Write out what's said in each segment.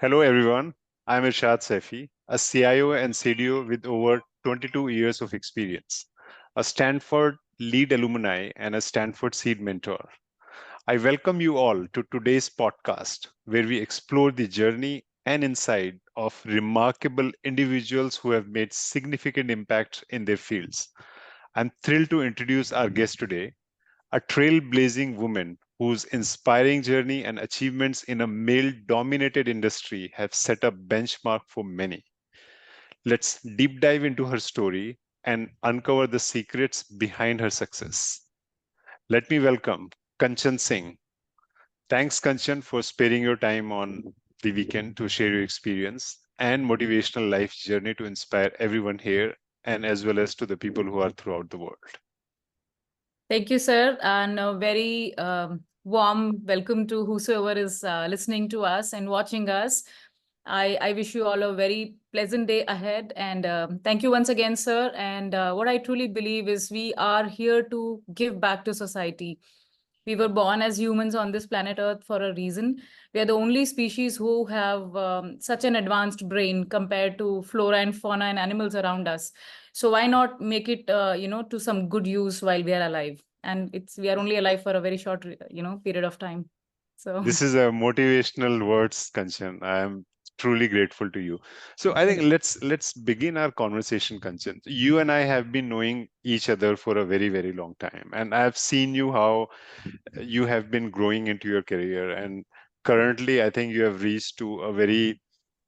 Hello, everyone. I'm Irshad Saifi, a CIO and CDO with over 22 years of experience, a Stanford lead alumni, and a Stanford seed mentor. I welcome you all to today's podcast, where we explore the journey and insight of remarkable individuals who have made significant impact in their fields. I'm thrilled to introduce our guest today, a trailblazing woman whose inspiring journey and achievements in a male dominated industry have set a benchmark for many. Let's deep dive into her story and uncover the secrets behind her success. Let me welcome Kanchan Singh. Thanks, Kanchan, for sparing your time on the weekend to share your experience and motivational life journey to inspire everyone here and as well as to the people who are throughout the world. Thank you, sir, and a very warm welcome to whosoever is listening to us and watching us. I wish you all a very pleasant day ahead, and thank you once again, sir. And what I truly believe is we are here to give back to society. We were born as humans on this planet Earth for a reason. We are the only species who have such an advanced brain compared to flora and fauna and animals around us. So why not make it, to some good use while we are alive? And we are only alive for a very short, period of time. So This is a motivational words, Kanchan. I am truly grateful to you. So I think let's begin our conversation, Kanchan. You and I have been knowing each other for a very, very long time, and I've seen you how you have been growing into your career. And currently, I think you have reached to a very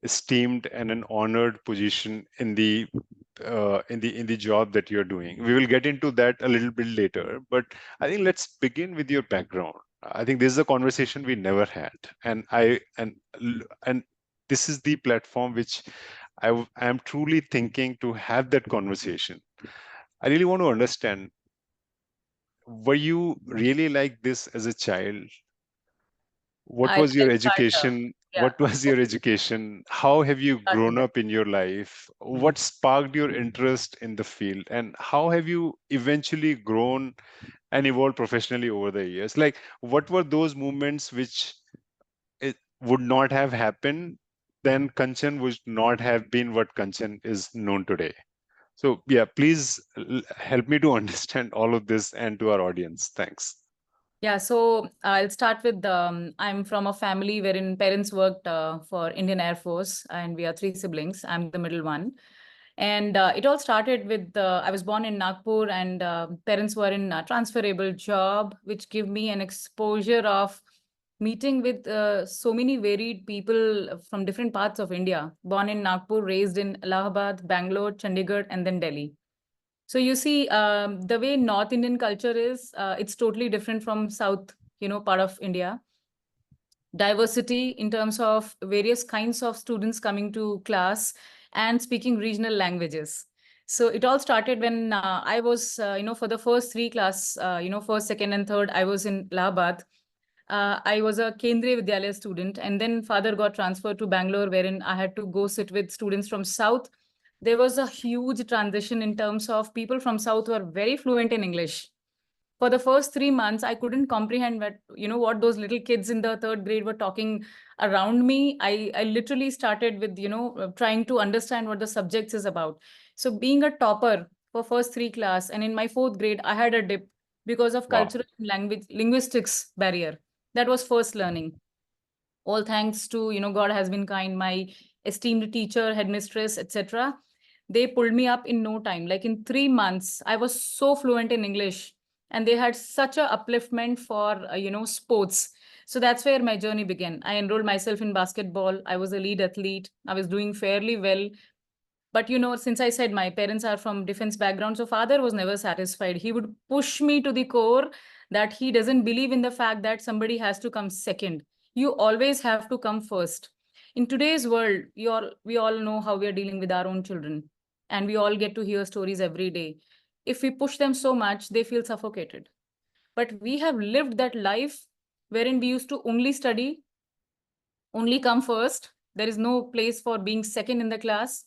esteemed and an honored position in the job that you're doing. We will get into that a little bit later, but I think let's begin with your background. I think this is a conversation we never had, and and this is the platform which I am truly thinking to have that conversation. I really want to understand, were you really like this as a child? What I was your like starter. education? Yeah. What was your education? How have you grown Starter. up in your life? What sparked your interest in the field? And how have you eventually grown and evolved professionally over the years? Like, what were those moments which it would not have happened, then Kanchan would not have been what Kanchan is known today? So, yeah, please help me to understand all of this and to our audience. Thanks. Yeah, so I'll start with I'm from a family wherein parents worked for Indian Air Force, and we are three siblings. I'm the middle one. And it all started with I was born in Nagpur, and parents were in a transferable job, which gave me an exposure of meeting with so many varied people from different parts of India. Born in Nagpur, raised in Allahabad, Bangalore, Chandigarh, and then Delhi. So you see, the way North Indian culture is, it's totally different from South, part of India. Diversity in terms of various kinds of students coming to class and speaking regional languages. So it all started when I was, for the first three class, first, second, and third, I was in Allahabad. I was a Kendriya Vidyalaya student, and then father got transferred to Bangalore, wherein I had to go sit with students from South. There was a huge transition in terms of people from South who are very fluent in English. For the first 3 months, I couldn't comprehend what those little kids in the third grade were talking around me. I literally started with, trying to understand what the subjects is about. So being a topper for first three class, and in my fourth grade, I had a dip because of Wow. cultural and language linguistics barrier. That was first learning. All thanks to, God has been kind, my esteemed teacher, headmistress, etc. They pulled me up in no time. Like in 3 months, I was so fluent in English, and they had such a upliftment for, sports. So that's where my journey began. I enrolled myself in basketball. I was a lead athlete. I was doing fairly well. But since I said my parents are from defense background, so father was never satisfied. He would push me to the core that he doesn't believe in the fact that somebody has to come second. You always have to come first. In today's world, we all know how we are dealing with our own children, and we all get to hear stories every day. If we push them so much, they feel suffocated. But we have lived that life wherein we used to only study, only come first. There is no place for being second in the class.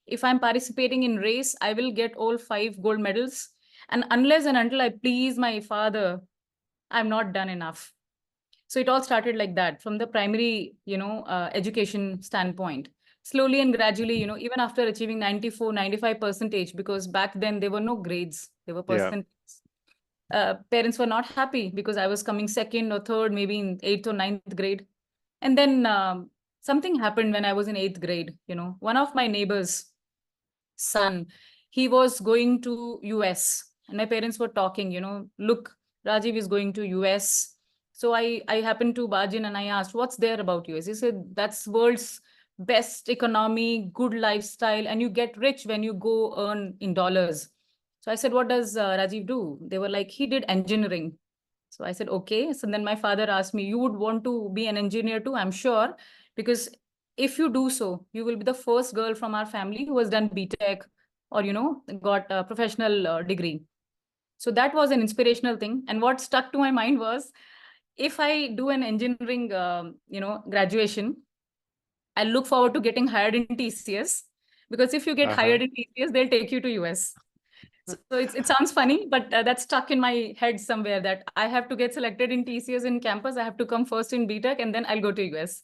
If I'm participating in race, I will get all 5 gold medals. And unless and until I please my father, I'm not done enough. So it all started like that from the primary, education standpoint. Slowly and gradually, even after achieving 94, 95 percentage, because back then there were no grades, there were Yeah. percentages. Parents were not happy because I was coming second or third, maybe in eighth or ninth grade. And then something happened when I was in eighth grade. One of my neighbors' son, he was going to US, and my parents were talking, look, Rajiv is going to US. So I happened to barge in and I asked, what's there about US? He said, that's world's best economy, good lifestyle, and you get rich when you go earn in dollars. So I said, what does Rajiv do? They were like, he did engineering. So I said, okay. So then my father asked me, you would want to be an engineer too? I'm sure, because if you do so, you will be the first girl from our family who has done BTech or, got a professional degree. So that was an inspirational thing. And what stuck to my mind was, if I do an engineering, graduation, I look forward to getting hired in TCS, because if you get Uh-huh. hired in TCS, they'll take you to US. So it sounds funny, but that's stuck in my head somewhere that I have to get selected in TCS in campus. I have to come first in BTech and then I'll go to US.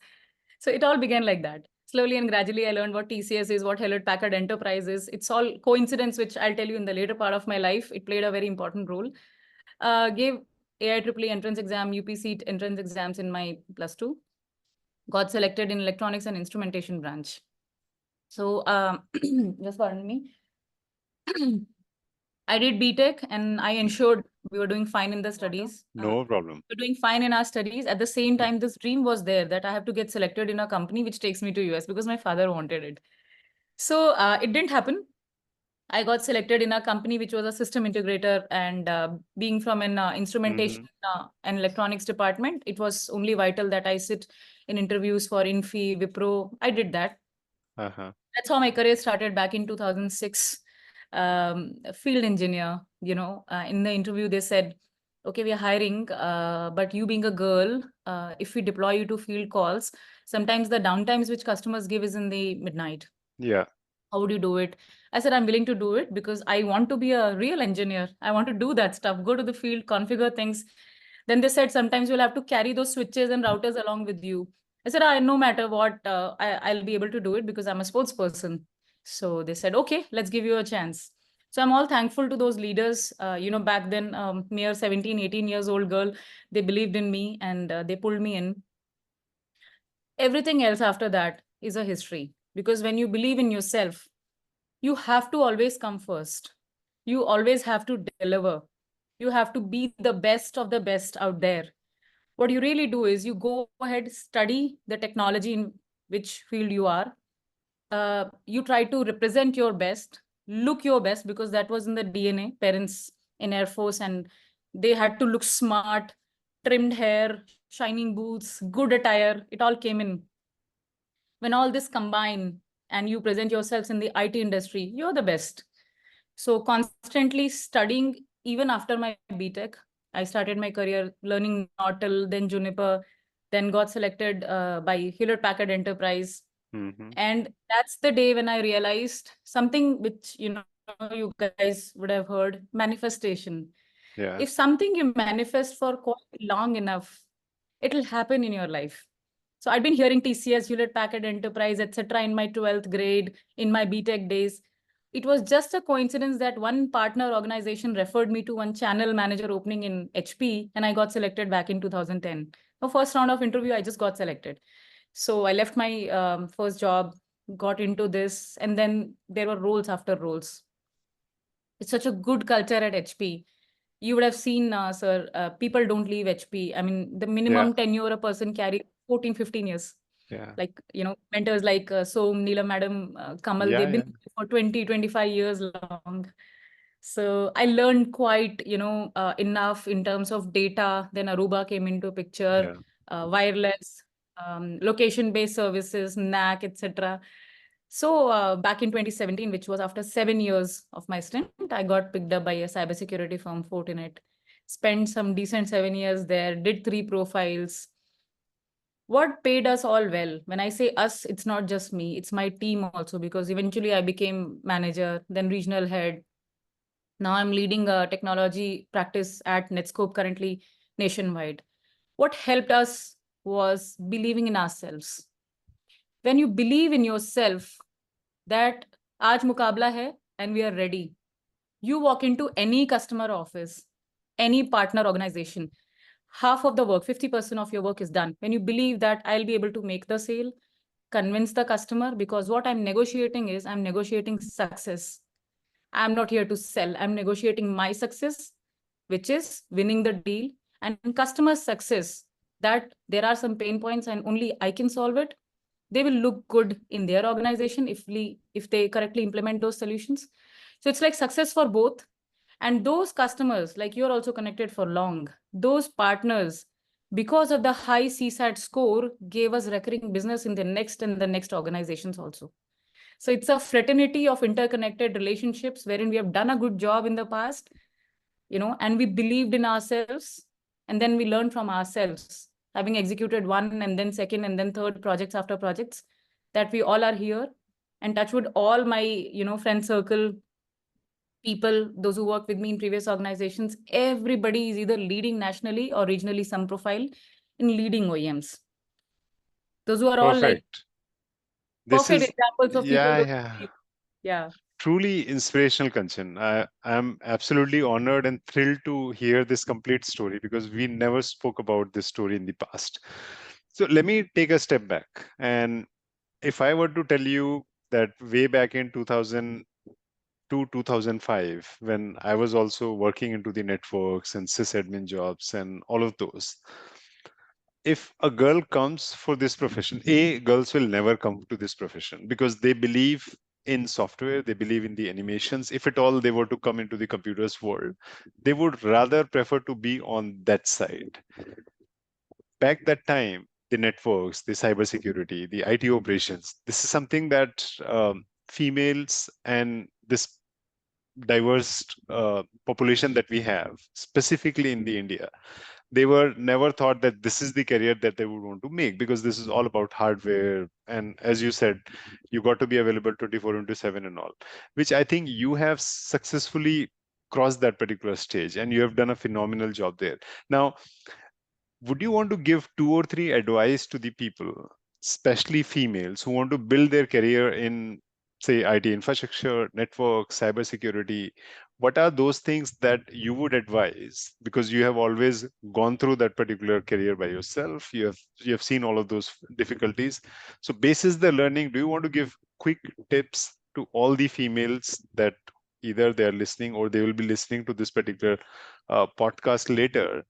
So it all began like that. Slowly and gradually, I learned what TCS is, what Hewlett Packard Enterprise is. It's all coincidence, which I'll tell you in the later part of my life. It played a very important role. Gave AIEEE entrance exam, UPC entrance exams in my plus two. Got selected in electronics and instrumentation branch. So just pardon me. I did BTech and I ensured we were doing fine in the studies. No problem. We were doing fine in our studies. At the same time, this dream was there that I have to get selected in a company which takes me to US because my father wanted it. So it didn't happen. I got selected in a company which was a system integrator, and being from an instrumentation Mm-hmm. and electronics department, it was only vital that I sit in interviews for Infi, Wipro. I did that. Uh-huh. That's how my career started back in 2006. A field engineer, in the interview, they said, okay, we are hiring, but you being a girl, if we deploy you to field calls, sometimes the downtimes which customers give is in the midnight. Yeah. How would you do it? I said, I'm willing to do it because I want to be a real engineer. I want to do that stuff, go to the field, configure things. Then they said, sometimes you'll have to carry those switches and routers along with you. I said, no matter what, I'll be able to do it because I'm a sports person. So they said, okay, let's give you a chance. So I'm all thankful to those leaders. Back then, mere 17, 18 years old girl, they believed in me and they pulled me in. Everything else after that is a history, because when you believe in yourself, you have to always come first. You always have to deliver. You have to be the best of the best out there. What you really do is you go ahead, study the technology in which field you are. You try to represent your best, look your best, because that was in the DNA. Parents in Air Force, and they had to look smart, trimmed hair, shining boots, good attire. It all came in. When all this combine and you present yourselves in the IT industry, you're the best. So constantly studying, even after my BTech, I started my career learning Nortel, then Juniper, then got selected by Hewlett Packard Enterprise. Mm-hmm. And that's the day when I realized something which, you guys would have heard, manifestation. Yeah. If something you manifest for quite long enough, it'll happen in your life. So I'd been hearing TCS, Hewlett Packard Enterprise, etc. in my 12th grade, in my BTech days. It was just a coincidence that one partner organization referred me to one channel manager opening in HP, and I got selected back in 2010. The first round of interview, I just got selected. So I left my first job, got into this, and then there were roles after roles. It's such a good culture at HP. You would have seen, sir, people don't leave HP. I mean, the Yeah. minimum tenure a person carry 14, 15 years. Yeah. Like, mentors like Som, Neela Madam, Kamal, Yeah. they've Yeah. been for 20, 25 years long. So I learned quite, enough in terms of data. Then Aruba came into picture, Yeah. wireless, location-based services, NAC, etc. So back in 2017, which was after 7 years of my stint, I got picked up by a cybersecurity firm, Fortinet. Spent some decent 7 years there, did three profiles. What paid us all well? When I say us, it's not just me, it's my team also, because eventually I became manager, then regional head. Now I'm leading a technology practice at Netscope currently nationwide. What helped us was believing in ourselves. When you believe in yourself that aaj mukabla hai and we are ready, you walk into any customer office, any partner organization, half of the work, 50% of your work is done. When you believe that I'll be able to make the sale, convince the customer, because what I'm negotiating is I'm negotiating success. I'm not here to sell. I'm negotiating my success, which is winning the deal, and customer success, that there are some pain points and only I can solve it. They will look good in their organization if they correctly implement those solutions. So it's like success for both. And those customers, like you're also connected for long, those partners, because of the high CSAT score, gave us recurring business in the next and the next organizations also. So it's a fraternity of interconnected relationships wherein we have done a good job in the past, and we believed in ourselves, and then we learned from ourselves, having executed one and then second and then third projects after projects, that we all are here. And touch wood, all my, friend circle, people, those who work with me in previous organizations, everybody is either leading nationally or regionally some profile in leading OEMs. Those who are all like Perfect. This perfect is, examples of people. yeah, yeah. Yeah. Truly inspirational, Kanchan. I'm absolutely honored and thrilled to hear this complete story because we never spoke about this story in the past. So let me take a step back. And if I were to tell you that way back in 2002, 2005, when I was also working into the networks and sysadmin jobs and all of those, if a girl comes for this profession, girls will never come to this profession because they believe in software, they believe in the animations. If at all they were to come into the computers world, they would rather prefer to be on that side. Back that time, the networks, the cybersecurity, the IT operations, this is something that females and this diverse population that we have, specifically in the India, they were never thought that this is the career that they would want to make because this is all about hardware. And as you said, you got to be available 24 into 7 and all, which I think you have successfully crossed that particular stage and you have done a phenomenal job there. Now, would you want to give two or three advice to the people, especially females who want to build their career in, say, IT infrastructure, network, cybersecurity? What are those things that you would advise? Because you have always gone through that particular career by yourself. You have seen all of those difficulties. So, basis the learning, do you want to give quick tips to all the females that either they are listening or they will be listening to this particular podcast later,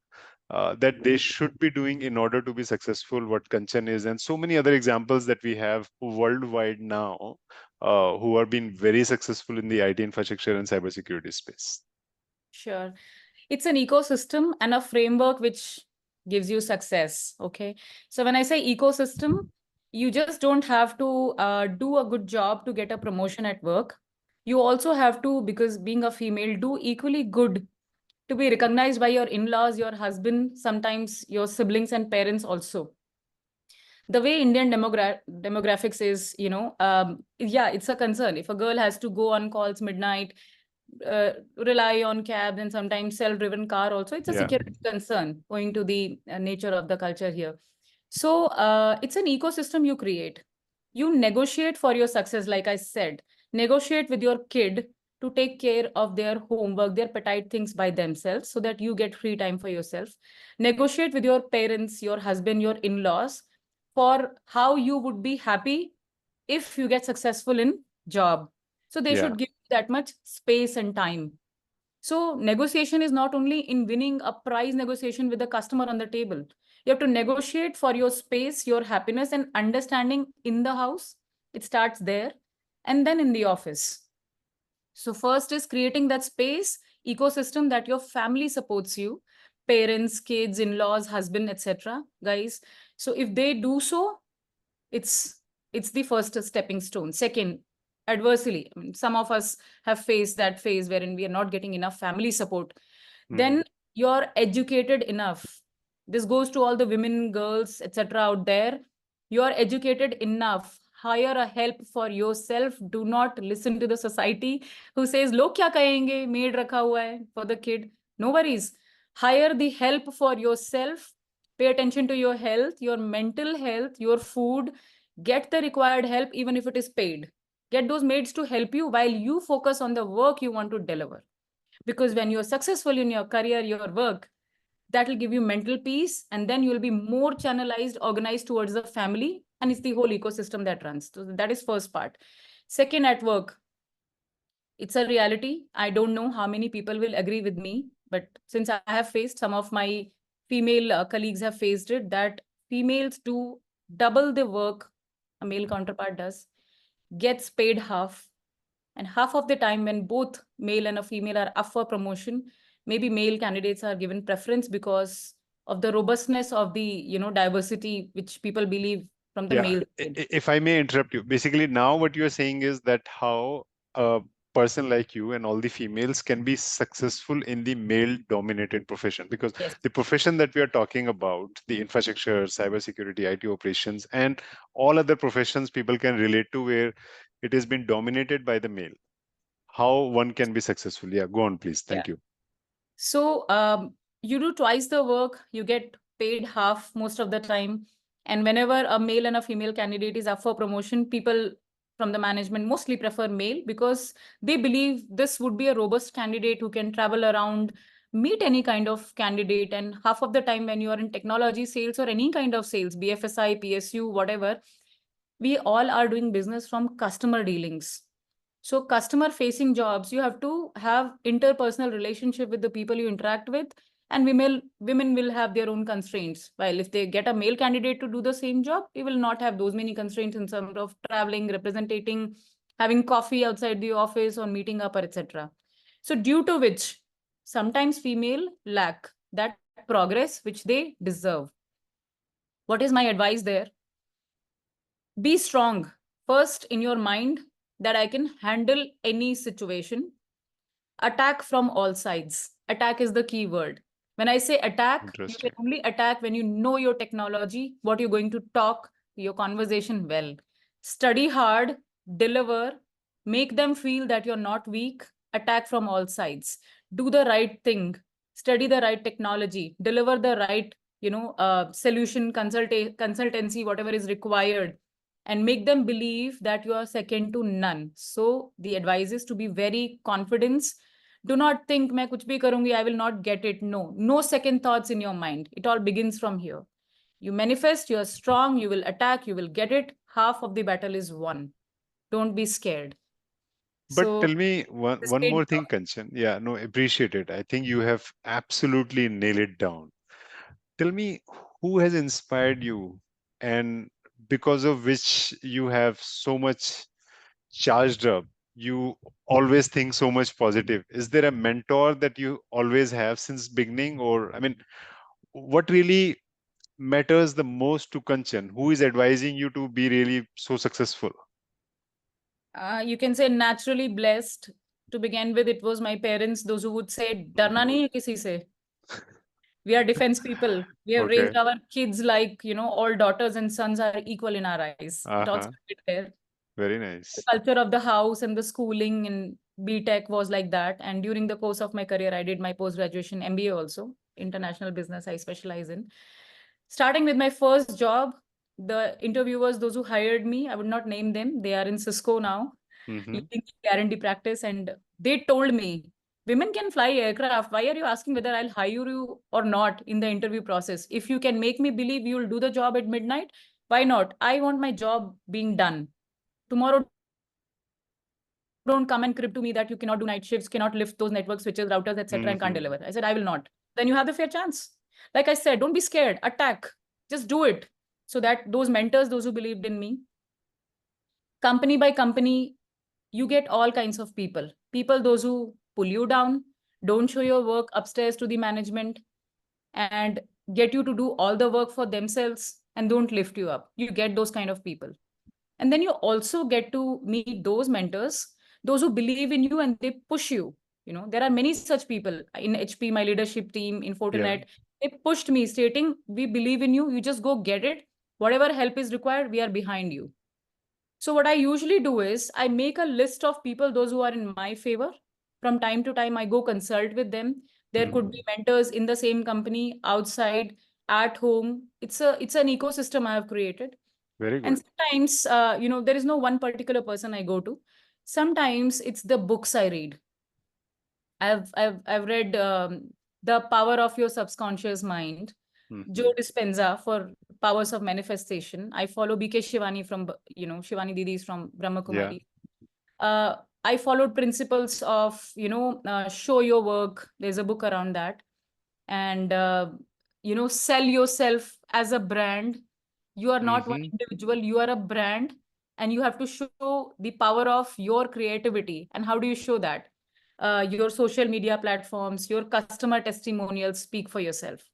that they should be doing in order to be successful, what Kanchan is, and so many other examples that we have worldwide now, who are being very successful in the IT infrastructure and cybersecurity space. Sure. It's an ecosystem and a framework which gives you success. Okay. So when I say ecosystem, you just don't have to do a good job to get a promotion at work. You also have to, because being a female, do equally good to be recognized by your in-laws, your husband, sometimes your siblings and parents also. The way Indian demographics is, yeah, it's a concern. If a girl has to go on calls midnight, rely on cabs and sometimes self-driven car also, it's a Yeah. security concern owing to the nature of the culture here. So it's an ecosystem you create. You negotiate for your success, like I said. Negotiate with your kid to take care of their homework, their petite things by themselves so that you get free time for yourself. Negotiate with your parents, your husband, your in-laws for how you would be happy if you get successful in job. So they Yeah. should give you that much space and time. So negotiation is not only in winning a price negotiation with the customer on the table. You have to negotiate for your space, your happiness, and understanding in the house. It starts there and then in the office. So first is creating that space, ecosystem that your family supports you, parents, kids, in-laws, husband, etc. Guys. So if they do so, it's it's the first stepping stone. Second, adversely, I mean, some of us have faced that phase wherein we are not getting enough family support. Mhm. Then you're educated enough. This goes to all the women, girls, etc. out there. You are educated enough. Hire a help for yourself. Do not listen to the society who says log kya kahenge, maid rakha hua hai for the kid. No worries. Hire the help for yourself Pay attention to your health, your mental health, your food. Get the required help, even if it is paid. Get those maids to help you while you focus on the work you want to deliver. Because when you're successful in your career, your work, that will give you mental peace, and then you will be more channelized, organized towards the family, and it's the whole ecosystem that runs. So that is first part. Second, at work, it's a reality. I don't know how many people will agree with me, but since I have faced, some of my female colleagues have faced it, that females do double the work a male counterpart does, gets paid half, and half of the time when both male and a female are up for promotion, maybe male candidates are given preference because of the robustness of the diversity which people believe from the Yeah, male side. if I may interrupt you, basically now what you're saying is that how a person like you and all the females can be successful in the male-dominated profession, because Yes. the profession that we are talking about, the infrastructure, cybersecurity, IT operations, and all other professions people can relate to where it has been dominated by the male. How one can be successful? Yeah, go on, please. Yeah. Thank you. So you do twice the work, you get paid half most of the time. And whenever a male and a female candidate is up for promotion, people from the management mostly prefer male because they believe this would be a robust candidate who can travel around, meet any kind of candidate. And half of the time, when you are in technology sales or any kind of sales, BFSI, PSU, whatever, we all are doing business from customer dealings. So customer facing jobs, you have to have interpersonal relationship with the people you interact with. And women will have their own constraints. While if they get a male candidate to do the same job, we will not have those many constraints in terms of traveling, representing, having coffee outside the office or meeting up, or etc. So due to which sometimes female lack that progress which they deserve. What is my advice there? Be strong first in your mind that I can handle any situation. Attack from all sides. Attack is the key word. When I say attack, you can Interesting. only attack when you know your technology, what you're going to talk, your conversation well. Study hard, deliver, make them feel that you're not weak. Attack from all sides. Do the right thing, study the right technology, deliver the right solution, consultancy, whatever is required, and make them believe that you are second to none. So the advice is to be very confident. Do not think मैं कुछ भी करूंगी, I will not get it. No, no second thoughts in your mind. It all begins from here. You manifest, you are strong, you will attack, you will get it. Half of the battle is won. Don't be scared. But So tell me this one paid more thing, Kanchan. Yeah, no, appreciate it. I think you have absolutely nailed it down. Tell me, who has inspired you and because of which you have so much charged up? You always think so much positive. Is there a mentor that you always have since beginning? Or, I mean, what really matters the most to Kanchan? Who is advising you to be really so successful? you can say naturally blessed. To begin with, it was my parents, those who would say डरना Mhm. नहीं है किसी से. We are defense people. We have Okay. raised our kids like, all daughters and sons are equal in our eyes. It all Uh-huh. started there. Very The nice. culture of the house and the schooling in BTech was like that. And during the course of my career, I did my post-graduation MBA also, international business I specialize in. Starting with my first job, the interviewers, those who hired me, I would not name them. They are in Cisco now, Hmm. leading R&D practice. And they told me, women can fly aircraft. Why are you asking whether I'll hire you or not in the interview process? If you can make me believe you'll do the job at midnight, why not? I want my job being done. Tomorrow, don't come and crib to me that you cannot do night shifts, cannot lift those network switches, routers, etc., and can't deliver. I said, I will not. Then you have the fair chance. Like I said, don't be scared. Attack. Just do it. So that those mentors, those who believed in me, company by company, you get all kinds of people. People, those who pull you down, don't show your work upstairs to the management, and get you to do all the work for themselves and don't lift you up. You get those kind of people. And then you also get to meet those mentors, those who believe in you and they push you. There are many such people in HP, my leadership team, in Yeah. Fortinet. They pushed me, stating, we believe in you. You just go get it. Whatever help is required, we are behind you. So what I usually do is I make a list of people, those who are in my favor. From time to time, I go consult with them. There could Mhm. be mentors in the same company, outside. at home. It's an ecosystem I have created. Very And good. sometimes, there is no one particular person I go to. Sometimes it's the books I read. I've read The Power of Your Subconscious Mind, Hmm. Joe Dispenza for Powers of Manifestation. I follow BK Shivani from, Shivani Didi is from Brahma Yeah. Kumari. uh, I followed principles of, show your work. There's a book around that. And, sell yourself as a brand. You are not one Hmm. individual, you are a brand, and you have to show the power of your creativity. And how do you show that? Your social media platforms, your customer testimonials speak for yourself.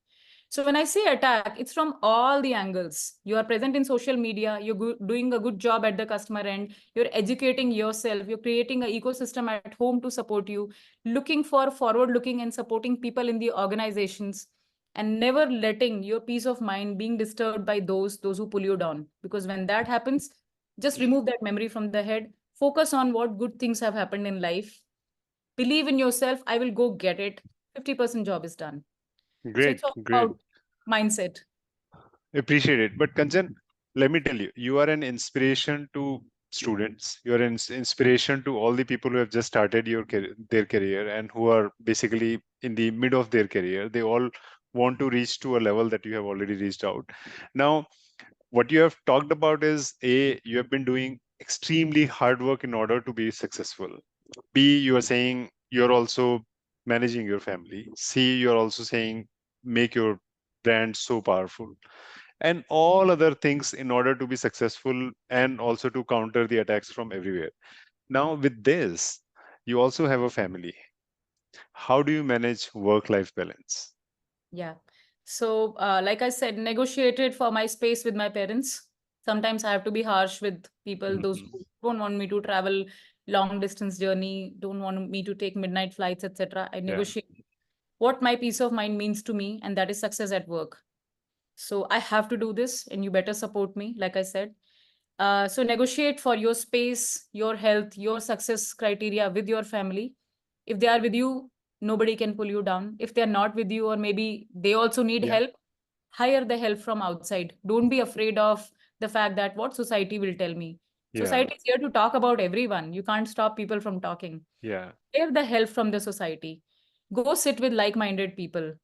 So when I say attack, it's from all the angles. You are present in social media, you're doing a good job at the customer end, you're educating yourself, you're creating an ecosystem at home to support you, looking for forward looking and supporting people in the organizations, and never letting your peace of mind being disturbed by those who pull you down. Because when that happens, just remove that memory from the head, focus on what good things have happened in life, believe in yourself, I will go get it. 50% job is done. So Great, it's all great. about mindset. Appreciate it. But Kanchan, let me tell you, you are an inspiration to students. You are an inspiration to all the people who have just started their career and who are basically in the mid of their career. They all want to reach to a level that you have already reached out. Now, what you have talked about is A, you have been doing extremely hard work in order to be successful. B, you are saying you're also managing your family. C, you're also saying make your brand so powerful, and all other things in order to be successful and also to counter the attacks from everywhere. Now, with this, you also have a family. How do you manage work life balance? Yeah. So, like I said, negotiated for my space with my parents. Sometimes I have to be harsh with people, those Mhm. who don't want me to travel long distance journey, don't want me to take midnight flights, etc. I Yeah, negotiate what my peace of mind means to me, and that is success at work. So I have to do this, and you better support me, like I said. So negotiate for your space, your health, your success criteria with your family. If they are with you, nobody can pull you down. If they're not with you, or maybe they also need yeah, help, hire the help from outside. Don't be afraid of the fact that what society will tell me. yeah, Society is here to talk about everyone. You can't stop people from talking. yeah, Hire the help from the society. Go sit with like-minded people.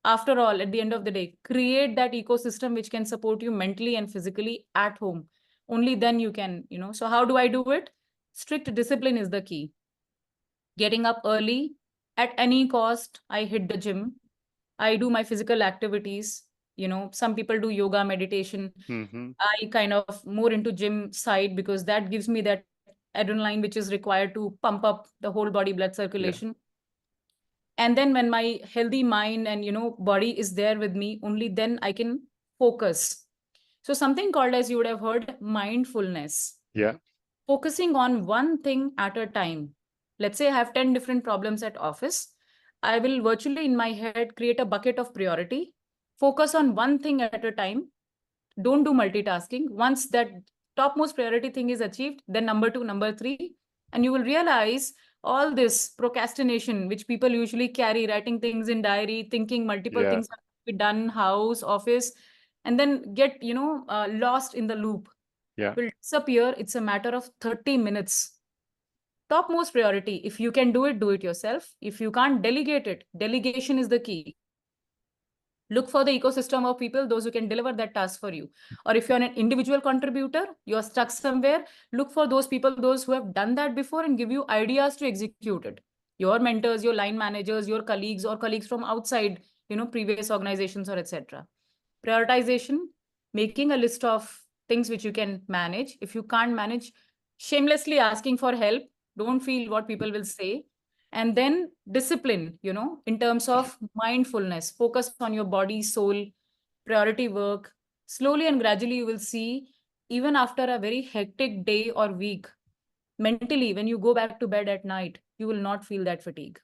After all, at the end of the day, create that ecosystem which can support you mentally and physically at home. Only then you can, So how do I do it? Strict discipline is the key. Getting up early at any cost. I hit the gym. I do my physical activities. Some people do yoga, meditation. hmm, I kind of more into gym side because that gives me that adrenaline which is required to pump up the whole body blood yeah, circulation. And then when my healthy mind and body is there with me, only then I can focus. So something called, as you would have heard, mindfulness, yeah, focusing on one thing at a time. Let's say I have 10 different problems at office. I will virtually in my head create a bucket of priority, focus on one thing at a time. Don't do multitasking. Once that topmost priority thing is achieved, then number two, number three, and you will realize all this procrastination which people usually carry, writing things in diary, thinking multiple yeah, things have to be done, house, office, and then get lost in the loop, yeah, will disappear. It's a matter of 30 minutes. Topmost priority. If you can do it yourself. If you can't, delegate it. Delegation is the key. Look for the ecosystem of people, those who can deliver that task for you. Or if you're an individual contributor, you're stuck somewhere, look for those people, those who have done that before, and give you ideas to execute it. Your mentors, your line managers, your colleagues, or colleagues from outside, previous organizations, or etc. Prioritization, making a list of things which you can manage. If you can't manage, shamelessly asking for help. Don't feel what people will say. And then discipline, in terms of mindfulness, focus on your body, soul, priority work. Slowly and gradually you will see, even after a very hectic day or week, mentally when you go back to bed at night, you will not feel that fatigue,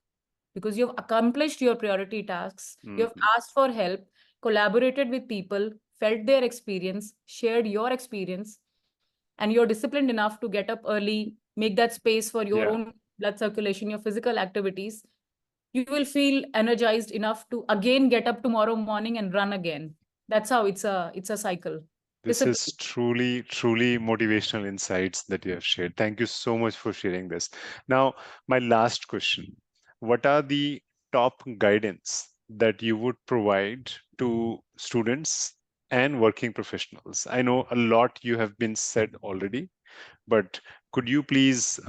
because you've accomplished your priority tasks, you have hmm, asked for help, collaborated with people, felt their experience, shared your experience, and you're disciplined enough to get up early, make that space for your yeah. own blood circulation, your physical activities. You will feel energized enough to again get up tomorrow morning and run again. That's how it's a cycle. This Discipline. is truly, truly motivational insights that you have shared. Thank you so much for sharing this. Now, my last question. What are the top guidance that you would provide to students and working professionals? I know a lot you have been said already, but could you please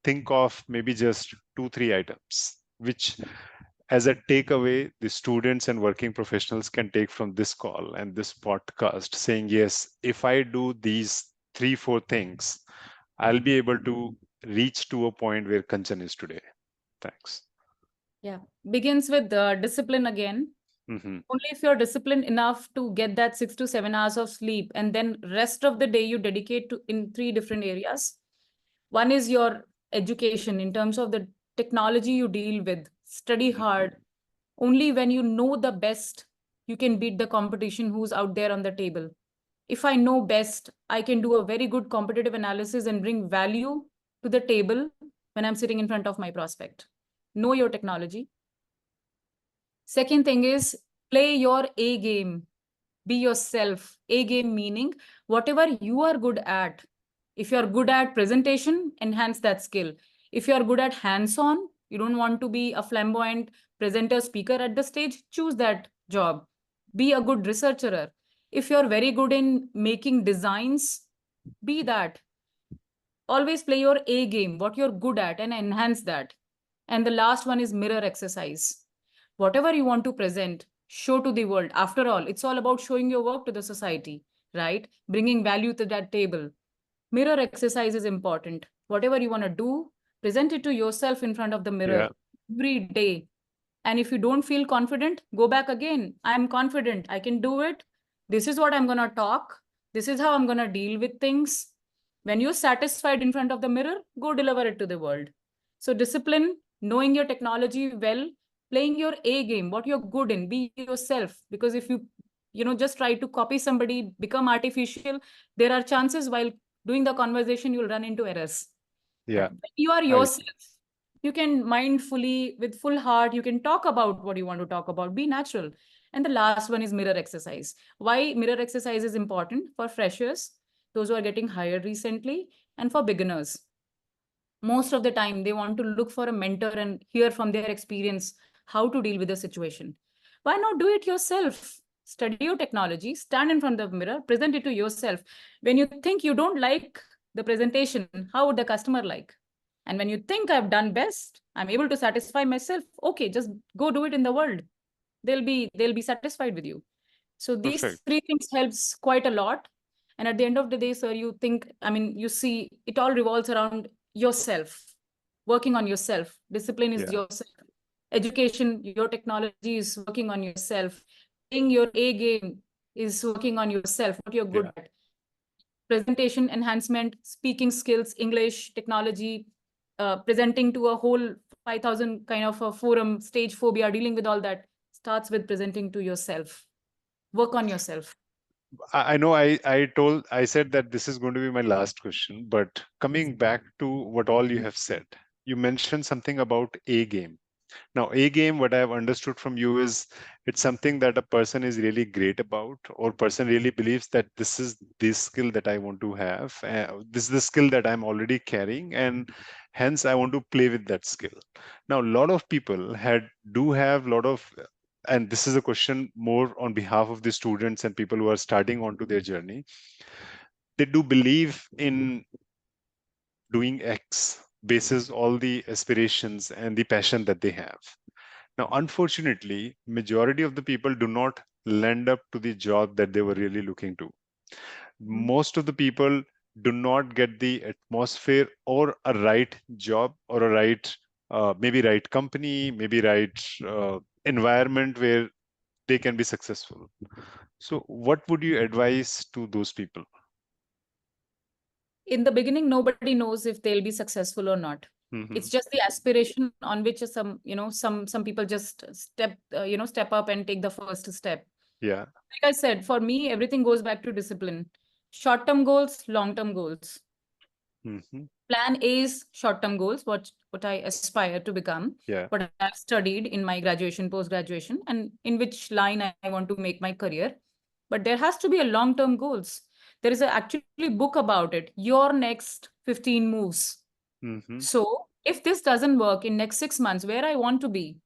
think of maybe just two, three items which, as a takeaway, the students and working professionals can take from this call and this podcast, saying, yes, if I do these three, four things, I'll be able to reach to a point where Kanchan is today. Thanks. Yeah. Begins with discipline again. Hmm. Only if you're disciplined enough to get that 6 to 7 hours of sleep, and then rest of the day you dedicate to in three different areas. One is your education in terms of the technology you deal with. Study hard. Only when you know the best, you can beat the competition who's out there on the table. If I know best, I can do a very good competitive analysis and bring value to the table when I'm sitting in front of my prospect. Know your technology. Second thing is play your A game. Be yourself. A game meaning whatever you are good at. If you're good at presentation, enhance that skill. If you're good at hands on, you don't want to be a flamboyant presenter speaker at the stage, choose that job. Be a good researcher. If you're very good in making designs, be that. Always play your A game, what you're good at, and enhance that. And the last one is mirror exercise. Whatever you want to present, show to the world. After all, it's all about showing your work to the society, right? Bringing value to that table. Mirror exercise is important. Whatever you want to do, present it to yourself in front of the Yeah, mirror every day. And if you don't feel confident, go back again. I'm confident. I can do it. This is what I'm going to talk. This is how I'm going to deal with things. When you're satisfied in front of the mirror, go deliver it to the world. So, discipline, knowing your technology well, playing your A game, what you're good in, be yourself. Because if you just try to copy somebody, become artificial, there are chances while doing the conversation, you'll run into errors. yeah, But when you are I yourself, you can mindfully, with full heart, you can talk about what you want to talk about, be natural. And the last one is mirror exercise. Why mirror exercise is important for freshers, those who are getting hired recently, and for beginners. Most of the time, they want to look for a mentor and hear from their experience how to deal with the situation. Why not do it yourself? Study your technology, stand in front of the mirror, present it to yourself. When you think you don't like the presentation, how would the customer like? And when you think I've done best, I'm able to satisfy myself, okay, just go do it in the world. They'll be satisfied with you. So these three perfect. things helps quite a lot. And at the end of the day, sir, you think, I mean, you see, it all revolves around yourself, working on yourself. Discipline is Yeah, yourself. Education, your technology is working on yourself. Playing your A game is working on yourself, what you're good yeah, at. Presentation enhancement, speaking skills, English, technology, presenting to a whole 5,000 kind of a forum, stage phobia, dealing with all that starts with presenting to yourself. Work on yourself. I know I said that this is going to be my last question, but coming back to what all you have said, you mentioned something about A game. Now, A game, what I've understood from you is it's something that a person is really great about, or person really believes that this is this skill that I want to have. This is the skill that I'm already carrying, and hence I want to play with that skill. Now, a lot of people do have a lot of, and this is a question more on behalf of the students and people who are starting onto their journey. They do believe in doing X basis all the aspirations and the passion that they have. Now, unfortunately, majority of the people do not land up to the job that they were really looking to. Mhm. Most of the people do not get the atmosphere or a right job or a right, maybe right company, maybe right environment where they can be successful. So, what would you advise to those people? In the beginning, nobody knows if they'll be successful or not. It's Hmm. just the aspiration on which some people just step up and take the first step. Yeah. Like I said, for me, everything goes back to discipline. Short-term goals, long-term goals. Hmm. Plan A is short-term goals, what I aspire to become, Yeah. what I've studied in my graduation, post-graduation, and in which line I want to make my career. but there has to be a long-term goals. There is a actually book about it, Your Next 15 Moves. Mm-hmm. So if this doesn't work in next 6 months, where I want to be,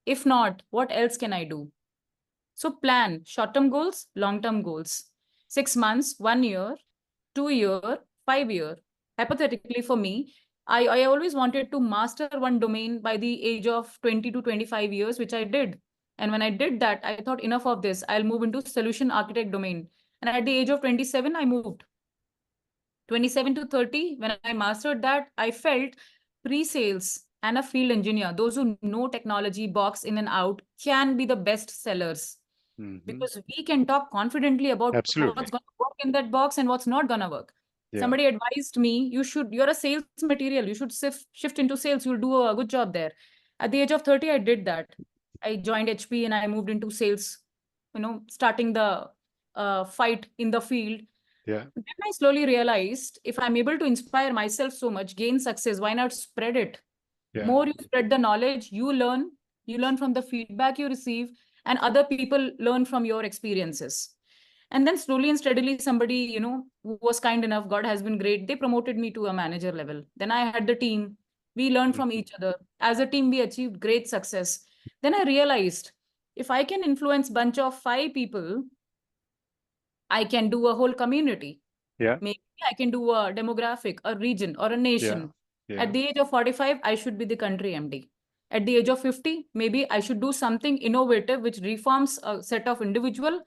if not, what else can I do? So plan short-term goals, long-term goals. 6 months, 1 year, 2 year, 5 year. Hypothetically, for me, I always wanted to master one domain by the age of 20 to 25 years, which I did. And when I did that, I thought enough of this. I'll move into solution architect domain. And at the age of 27, I moved. 27 to 30, when I mastered that, I felt pre-sales and a field engineer, those who know technology box in and out, can be the best sellers, Mm-hmm. because we can talk confidently about what's going Absolutely. to work in that box and what's not going to work. Yeah. Somebody advised me, you're a sales material, you should shift into sales, you'll do a good job there. At the age of 30, I did that. I joined HP and I moved into sales, starting the fight in the field. Yeah. Then I slowly realized, if I'm able to inspire myself so much, gain success, why not spread it? Yeah. More you spread the knowledge, you learn from the feedback you receive, and other people learn from your experiences. And then slowly and steadily, somebody, who was kind enough, God has been great, they promoted me to a manager level. Then I had the team. We learned from Mm-hmm. each other. As a team, we achieved great success. Then I realized, if I can influence bunch of 5 people, I can do a whole community. Yeah. Maybe I can do a demographic, a region, or a Yeah. nation. At Yeah. the age of 45, I should be the country MD. At the age of 50, maybe I should do something innovative which reforms a set of individual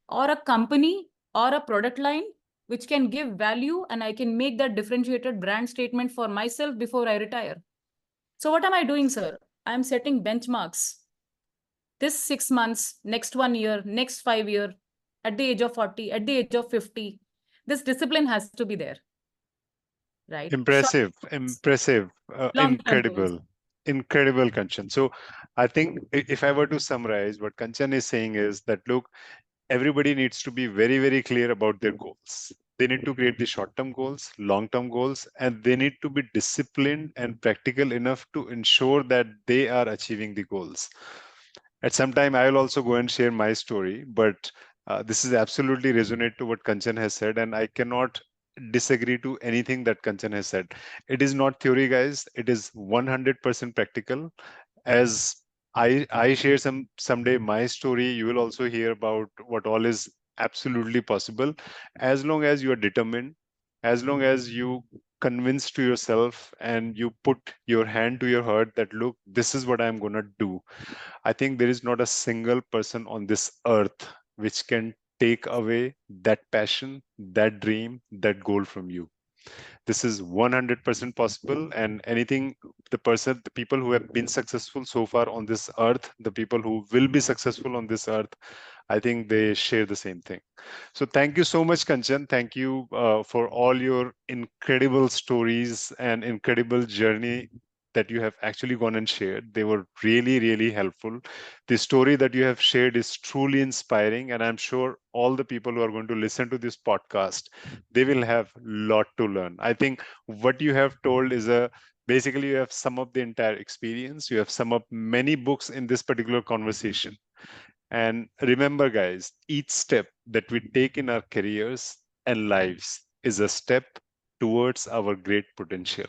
or a company or a product line which can give value, and I can make that differentiated brand statement for myself before I retire. So what am I doing, sir? I'm setting benchmarks. This 6 months, next 1 year, next 5 year, at the age of 40, at the age of 50, this discipline has to be there, right? Short, Impressive, impressive, long-term goals. incredible, Kanchan. So, I think if I were to summarize, what Kanchan is saying is that look, everybody needs to be very, very clear about their goals. They need to create the short term goals, long term goals, and they need to be disciplined and practical enough to ensure that they are achieving the goals. At some time, I will also go and share my story, but this is absolutely resonate to what Kanchan has said, and I cannot disagree to anything that Kanchan has said. It is not theory, guys. It is 100% practical. As I share someday my story, you will also hear about what all is absolutely possible. As long as you are determined, as long as you convince to yourself and you put your hand to your heart that look, this is what I'm gonna do. I think there is not a single person on this earth which can take away that passion, that dream, that goal from you. This is 100% possible, and anything, the people who have been successful so far on this earth, the people who will be successful on this earth, I think they share the same thing. So thank you so much, Kanchan. Thank you for all your incredible stories and incredible journey that you have actually gone and shared. They were really, really helpful. The story that you have shared is truly inspiring, and I'm sure all the people who are going to listen to this podcast, they will have a lot to learn. I think what you have told is a basically you have sum up the entire experience. You have sum up many books in this particular conversation. And remember, guys, each step that we take in our careers and lives is a step towards our great potential.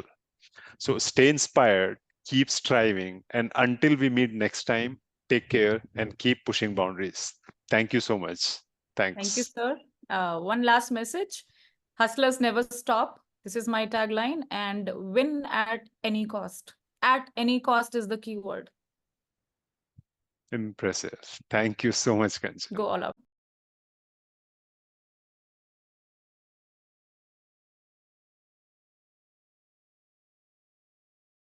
So stay inspired, keep striving, and until we meet next time, take care and keep pushing boundaries. Thank you so much. Thank you, Thanks. sir. One last message. Hustlers never stop. This is my tagline. And win at any cost. At any cost is the keyword. Impressive. Thank you so much, Kanchan. Go all out.